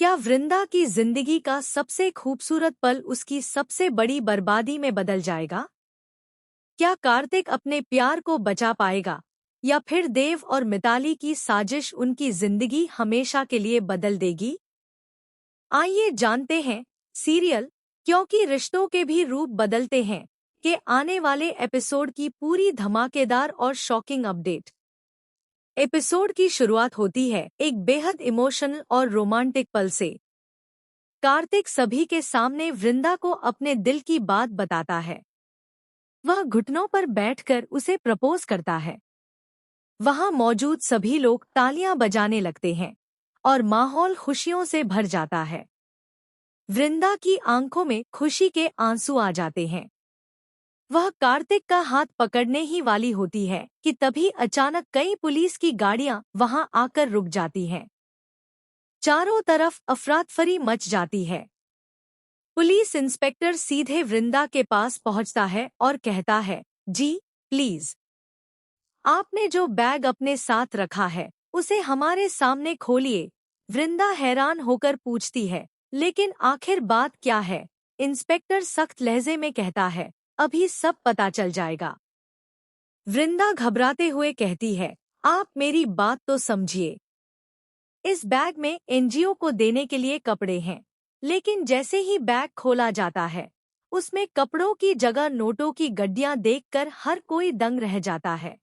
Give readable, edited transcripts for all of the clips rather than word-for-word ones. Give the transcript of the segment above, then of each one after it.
क्या वृंदा की जिंदगी का सबसे खूबसूरत पल उसकी सबसे बड़ी बर्बादी में बदल जाएगा? क्या कार्तिक अपने प्यार को बचा पाएगा या फिर देव और मिताली की साजिश उनकी जिंदगी हमेशा के लिए बदल देगी? आइए जानते हैं सीरियल क्योंकि रिश्तों के भी रूप बदलते हैं के आने वाले एपिसोड की पूरी धमाकेदार और शॉकिंग अपडेट। एपिसोड की शुरुआत होती है एक बेहद इमोशनल और रोमांटिक पल से। कार्तिक सभी के सामने वृंदा को अपने दिल की बात बताता है। वह घुटनों पर बैठकर उसे प्रपोज करता है। वहां मौजूद सभी लोग तालियां बजाने लगते हैं और माहौल खुशियों से भर जाता है। वृंदा की आंखों में खुशी के आंसू आ जाते हैं। वह कार्तिक का हाथ पकड़ने ही वाली होती है कि तभी अचानक कई पुलिस की गाड़ियां वहां आकर रुक जाती हैं। चारों तरफ अफरातफरी मच जाती है। पुलिस इंस्पेक्टर सीधे वृंदा के पास पहुंचता है और कहता है, जी प्लीज, आपने जो बैग अपने साथ रखा है उसे हमारे सामने खोलिए। वृंदा हैरान होकर पूछती है, लेकिन आखिर बात क्या है? इंस्पेक्टर सख्त लहजे में कहता है, अभी सब पता चल जाएगा। वृंदा घबराते हुए कहती है, आप मेरी बात तो समझिए। इस बैग में एनजीओ को देने के लिए कपड़े हैं, लेकिन जैसे ही बैग खोला जाता है उसमें कपड़ों की जगह नोटों की गड्डियां देखकर हर कोई दंग रह जाता है।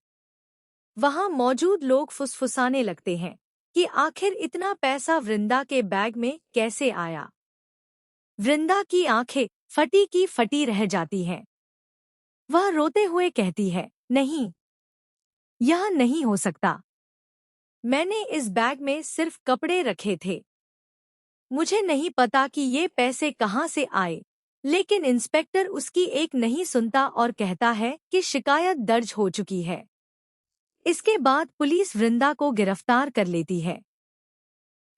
वहां मौजूद लोग फुसफुसाने लगते हैं कि आखिर इतना पैसा वृंदा के बैग में कैसे आया। वृंदा की आंखें फटी की फटी रह जाती हैं। वह रोते हुए कहती है, नहीं, यह नहीं हो सकता। मैंने इस बैग में सिर्फ कपड़े रखे थे। मुझे नहीं पता कि ये पैसे कहाँ से आए। लेकिन इंस्पेक्टर उसकी एक नहीं सुनता और कहता है कि शिकायत दर्ज हो चुकी है। इसके बाद पुलिस वृंदा को गिरफ्तार कर लेती है।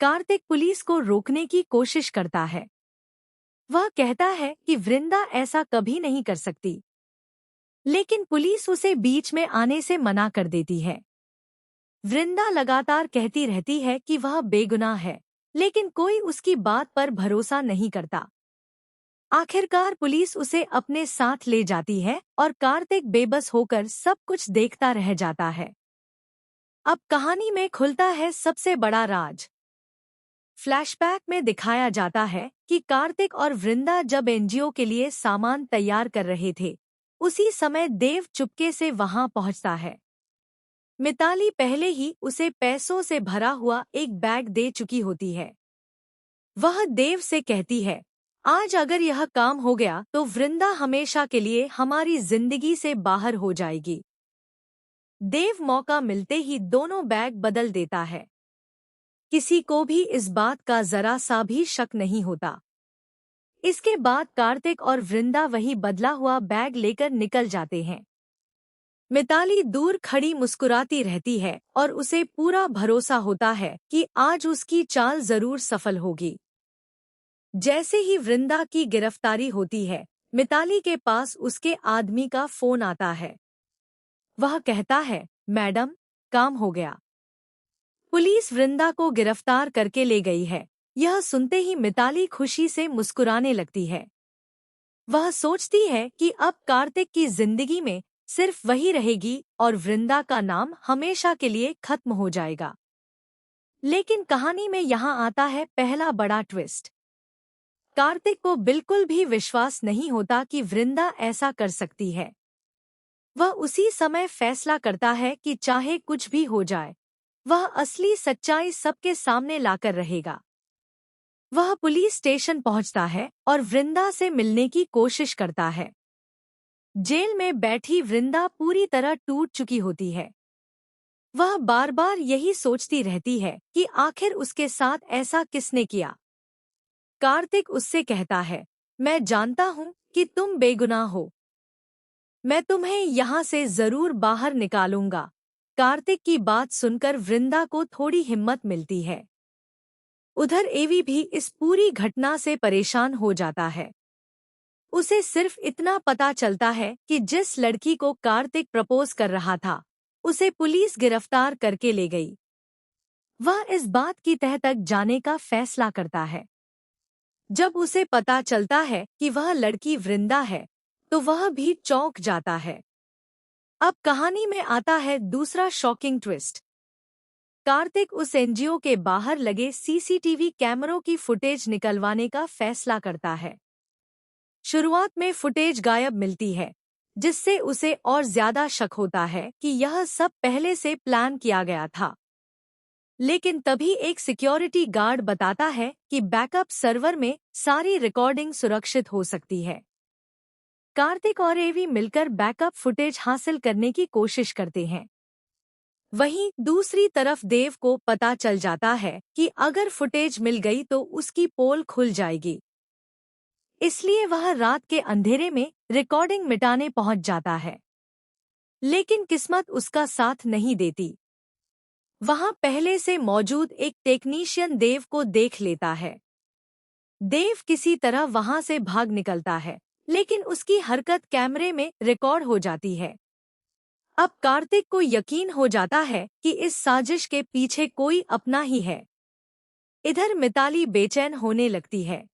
कार्तिक पुलिस को रोकने की कोशिश करता है। वह कहता है कि वृंदा ऐसा कभी नहीं कर सकती, लेकिन पुलिस उसे बीच में आने से मना कर देती है। वृंदा लगातार कहती रहती है कि वह बेगुनाह है, लेकिन कोई उसकी बात पर भरोसा नहीं करता। आखिरकार पुलिस उसे अपने साथ ले जाती है और कार्तिक बेबस होकर सब कुछ देखता रह जाता है। अब कहानी में खुलता है सबसे बड़ा राज। फ्लैशबैक में दिखाया जाता है कि कार्तिक और वृंदा जब एनजीओ के लिए सामान तैयार कर रहे थे, उसी समय देव चुपके से वहां पहुंचता है। मिताली पहले ही उसे पैसों से भरा हुआ एक बैग दे चुकी होती है। वह देव से कहती है, आज अगर यह काम हो गया तो वृंदा हमेशा के लिए हमारी जिंदगी से बाहर हो जाएगी। देव मौका मिलते ही दोनों बैग बदल देता है। किसी को भी इस बात का जरा सा भी शक नहीं होता। इसके बाद कार्तिक और वृंदा वही बदला हुआ बैग लेकर निकल जाते हैं। मिताली दूर खड़ी मुस्कुराती रहती है और उसे पूरा भरोसा होता है कि आज उसकी चाल जरूर सफल होगी। जैसे ही वृंदा की गिरफ्तारी होती है, मिताली के पास उसके आदमी का फोन आता है। वह कहता है, मैडम, काम हो गया। पुलिस वृंदा को गिरफ्तार करके ले गई है। यह सुनते ही मिताली खुशी से मुस्कुराने लगती है। वह सोचती है कि अब कार्तिक की जिंदगी में सिर्फ वही रहेगी और वृंदा का नाम हमेशा के लिए खत्म हो जाएगा। लेकिन कहानी में यहाँ आता है पहला बड़ा ट्विस्ट। कार्तिक को बिल्कुल भी विश्वास नहीं होता कि वृंदा ऐसा कर सकती है। वह उसी समय फैसला करता है कि चाहे कुछ भी हो जाए, वह असली सच्चाई सबके सामने लाकर रहेगा। वह पुलिस स्टेशन पहुंचता है और वृंदा से मिलने की कोशिश करता है। जेल में बैठी वृंदा पूरी तरह टूट चुकी होती है। वह बार बार यही सोचती रहती है कि आखिर उसके साथ ऐसा किसने किया। कार्तिक उससे कहता है, मैं जानता हूँ कि तुम बेगुनाह हो। मैं तुम्हें यहाँ से जरूर बाहर निकालूंगा। कार्तिक की बात सुनकर वृंदा को थोड़ी हिम्मत मिलती है। उधर एवी भी इस पूरी घटना से परेशान हो जाता है। उसे सिर्फ इतना पता चलता है कि जिस लड़की को कार्तिक प्रपोज कर रहा था, उसे पुलिस गिरफ्तार करके ले गई। वह इस बात की तह तक जाने का फैसला करता है। जब उसे पता चलता है कि वह लड़की वृंदा है, तो वह भी चौंक जाता है। अब कहानी में आता है दूसरा शॉकिंग ट्विस्ट। कार्तिक उस एनजीओ के बाहर लगे सीसीटीवी कैमरों की फुटेज निकलवाने का फैसला करता है। शुरुआत में फुटेज गायब मिलती है, जिससे उसे और ज्यादा शक होता है कि यह सब पहले से प्लान किया गया था। लेकिन तभी एक सिक्योरिटी गार्ड बताता है कि बैकअप सर्वर में सारी रिकॉर्डिंग सुरक्षित हो सकती है। कार्तिक और एवी मिलकर बैकअप फुटेज हासिल करने की कोशिश करते हैं। वहीं दूसरी तरफ देव को पता चल जाता है कि अगर फुटेज मिल गई तो उसकी पोल खुल जाएगी। इसलिए वह रात के अंधेरे में रिकॉर्डिंग मिटाने पहुंच जाता है। लेकिन किस्मत उसका साथ नहीं देती। वहां पहले से मौजूद एक टेक्नीशियन देव को देख लेता है। देव किसी तरह वहां से भाग निकलता है, लेकिन उसकी हरकत कैमरे में रिकॉर्ड हो जाती है। अब कार्तिक को यकीन हो जाता है कि इस साजिश के पीछे कोई अपना ही है। इधर मिताली बेचैन होने लगती है।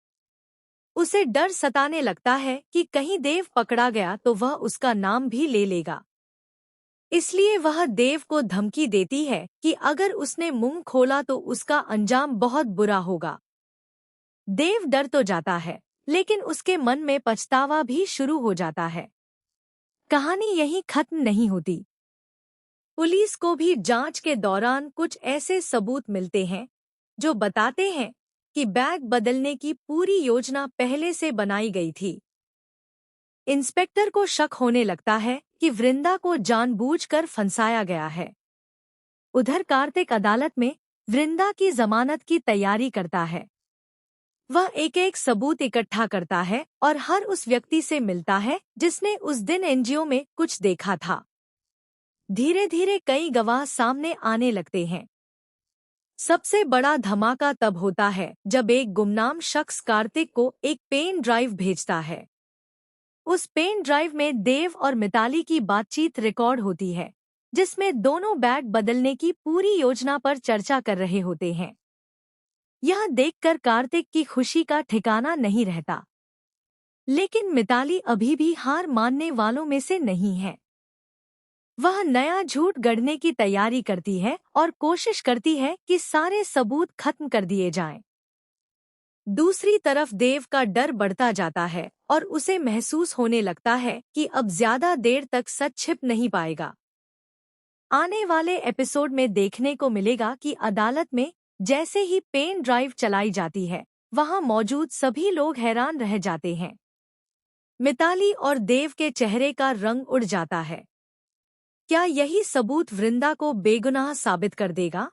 उसे डर सताने लगता है कि कहीं देव पकड़ा गया तो वह उसका नाम भी ले लेगा। इसलिए वह देव को धमकी देती है कि अगर उसने मुंह खोला तो उसका अंजाम बहुत बुरा होगा। देव डर तो जाता है, लेकिन उसके मन में पछतावा भी शुरू हो जाता है। कहानी यहीं खत्म नहीं होती। पुलिस को भी जांच के दौरान कुछ ऐसे सबूत मिलते हैं जो बताते हैं कि बैग बदलने की पूरी योजना पहले से बनाई गई थी। इंस्पेक्टर को शक होने लगता है कि वृंदा को जानबूझकर फंसाया गया है। उधर कार्तिक अदालत में वृंदा की जमानत की तैयारी करता है। वह एक एक सबूत इकट्ठा करता है और हर उस व्यक्ति से मिलता है जिसने उस दिन एनजीओ में कुछ देखा था। धीरे धीरे कई गवाह सामने आने लगते हैं। सबसे बड़ा धमाका तब होता है जब एक गुमनाम शख्स कार्तिक को एक पेन ड्राइव भेजता है। उस पेन ड्राइव में देव और मिताली की बातचीत रिकॉर्ड होती है, जिसमें दोनों बैग बदलने की पूरी योजना पर चर्चा कर रहे होते हैं। यह देखकर कार्तिक की खुशी का ठिकाना नहीं रहता। लेकिन मिताली अभी भी हार मानने वालों में से नहीं है। वह नया झूठ गढ़ने की तैयारी करती है और कोशिश करती है कि सारे सबूत खत्म कर दिए जाएं। दूसरी तरफ देव का डर बढ़ता जाता है और उसे महसूस होने लगता है कि अब ज्यादा देर तक सच छिप नहीं पाएगा। आने वाले एपिसोड में देखने को मिलेगा कि अदालत में जैसे ही पेन ड्राइव चलाई जाती है, वहां मौजूद सभी लोग हैरान रह जाते हैं। मिताली और देव के चेहरे का रंग उड़ जाता है। क्या यही सबूत वृंदा को बेगुनाह साबित कर देगा?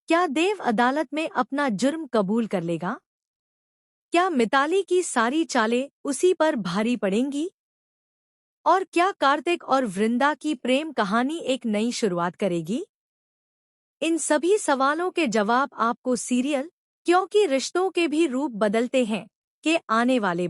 क्या देव अदालत में अपना जुर्म कबूल कर लेगा? क्या मिताली की सारी चालें उसी पर भारी पड़ेंगी? और क्या कार्तिक और वृंदा की प्रेम कहानी एक नई शुरुआत करेगी? इन सभी सवालों के जवाब आपको सीरियल क्योंकि रिश्तों के भी रूप बदलते हैं के आने वाले